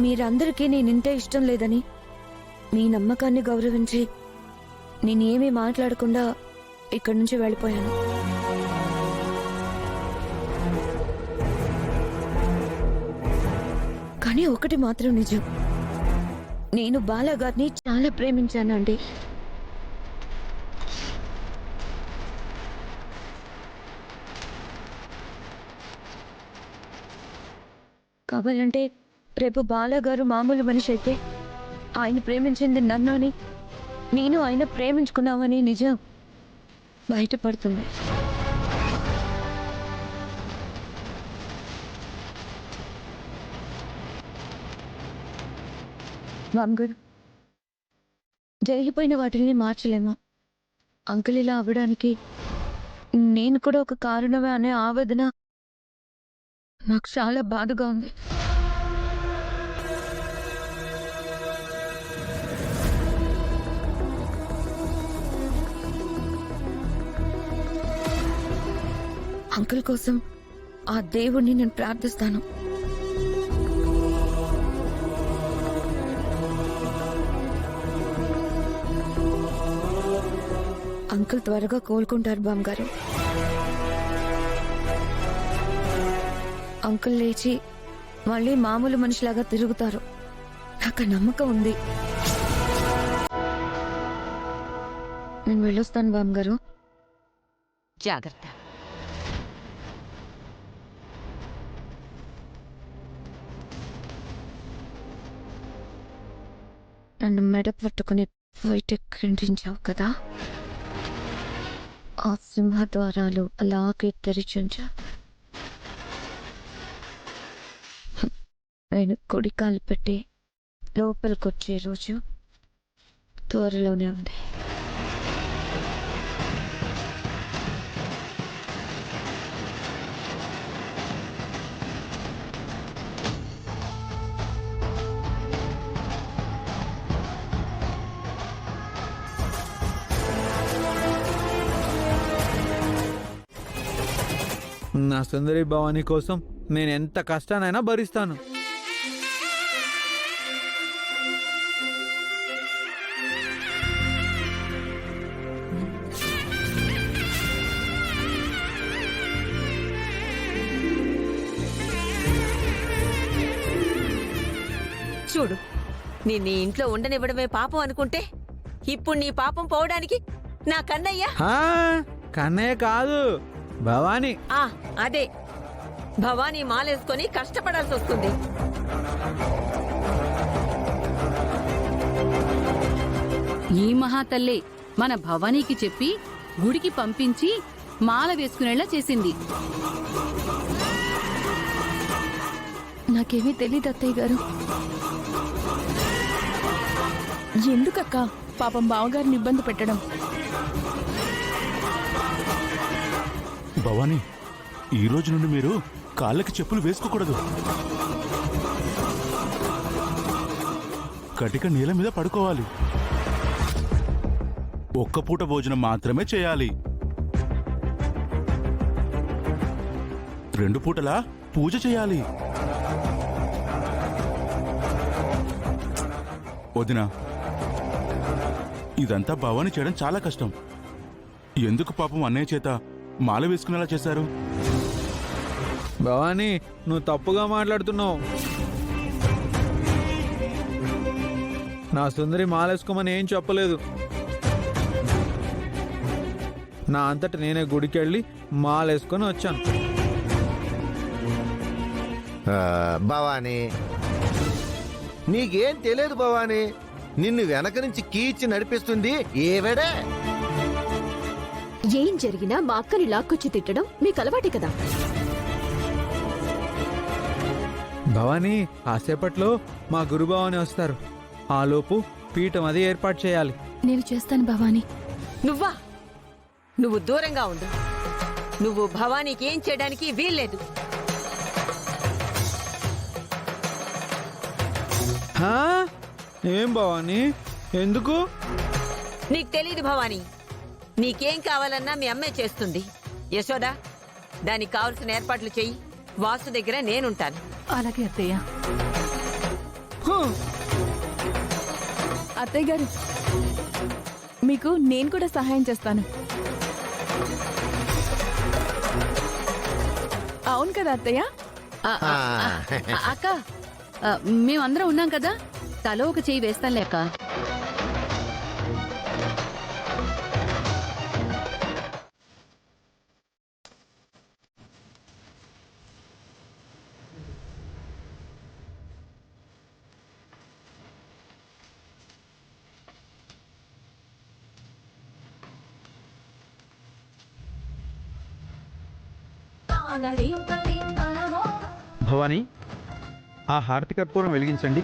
మీరందరికీ నేనింటే ఇష్టం లేదని మీ నమ్మకాన్ని గౌరవించి నేనేమీ మాట్లాడకుండా ఇక్కడి నుంచి వెళ్ళిపోయాను. కానీ ఒకటి మాత్రం నిజం, నేను బాలాగారిని చాలా ప్రేమించానండి. కావాలంటే రేపు బాలాగారు మామూలు మనిషి అయితే ఆయన ప్రేమించింది నన్ను అని, నేను ఆయన ప్రేమించుకున్నామని నిజం బయటపడుతుంది. మామగారు, జరిగిపోయిన వాటిని మార్చలేము. అంకుల్ ఇలా అవ్వడానికి నేను కూడా ఒక కారణమే అనే ఆవేదన నాకు చాలా బాధగా ఉంది. అంకుల్ కోసం ఆ దేవుణ్ణి నేను ప్రార్థిస్తాను. అంకుల్ త్వరగా కోలుకుంటారు బామ్మగారు. అంకుల్ లేచి మళ్ళీ మామూలు మనిషిలాగా తిరుగుతారు. నాకు నమ్మకం ఉంది. నేను వెళ్ళొస్తాను బామ్మగారు. జాగ్రత్త. నన్ను మెడ పట్టుకుని బయట ఖండించావు కదా, ఆ సింహద్వారాలు అలాగే తెరిచుంచా. నేను కుడికాలు పెట్టి లోపలికొచ్చే రోజు త్వరలోనే ఉంది. నా సుందరి భవాని కోసం నేను ఎంత కష్టానైనా భరిస్తాను. చూడు, నిన్ను ఇంట్లో ఉండనివ్వడమే పాపం అనుకుంటే ఇప్పుడు నీ పాపం పోవడానికి నా కన్నయ్య. కన్నయ్య కాదు, భవాని. అదే, భవానీ మాలేసుకొని కష్టపడాల్సి వస్తుంది. ఈ మహాతల్లే మన భవానీకి చెప్పి గుడికి పంపించి మాల వేసుకునేలా చేసింది. నాకేమీ తెలీదు అత్తయ్య గారు. ఎందుకక్క పాపం బావగారిని ఇబ్బంది పెట్టడం? భవానీ, ఈ రోజు నుండి మీరు కాళ్ళకి చెప్పులు వేసుకోకూడదు. కటిక నేల మీద పడుకోవాలి. ఒక్క పూట భోజనం మాత్రమే చేయాలి. 2 పూటలా పూజ చేయాలి. వదినా, ఇదంతా భవానీ చేయడం చాలా కష్టం. ఎందుకు పాపం అన్నయ్య చేత మాల వేసుకునేలా చేశారు? భవాని, నువ్వు తప్పుగా మాట్లాడుతున్నావు. నా సుందరి మాలేసుకోమని ఏం చెప్పలేదు. నా అంతట నేనే గుడికెళ్ళి మాలేసుకొని వచ్చాను. భవానీ, నీకేం తెలియదు భవానీ. నిన్ను వెనక నుంచి కీచి నడిపిస్తుంది ఏవేడే. ఏం జరిగినా మా అక్కని లాక్కొచ్చి తిట్టడం మీకు అలవాటే కదా. భవానీ, కాసేపట్లో మా గురుభవాని వస్తారు. ఆలోపు పీఠం అది ఏర్పాటు చేయాలి. నేను చేస్తాను భవానీ. నువ్వా? నువ్వు దూరంగా ఉండు. నువ్వు భవానీకి ఏం చేయడానికి వీల్లేదు. ఏం భవానీ, ఎందుకు? నీకు తెలీదు భవానీ. నీకేం కావాలన్నా మీ అమ్మే చేస్తుంది. యశోదా, దానికి కావలసిన ఏర్పాట్లు చెయ్యి. వాసు దగ్గర నేనుంటాను. అలాగే అత్తయ్య. అత్తయ్య గారు, మీకు నేను కూడా సహాయం చేస్తాను. అవును కదా అత్తయ్య? అక్క మేమందరం ఉన్నాం కదా, తలో ఒక చెయ్యి వేస్తానులే అక్క. భవానీ, ఆ హారతి కర్పూరం వెలిగించండి.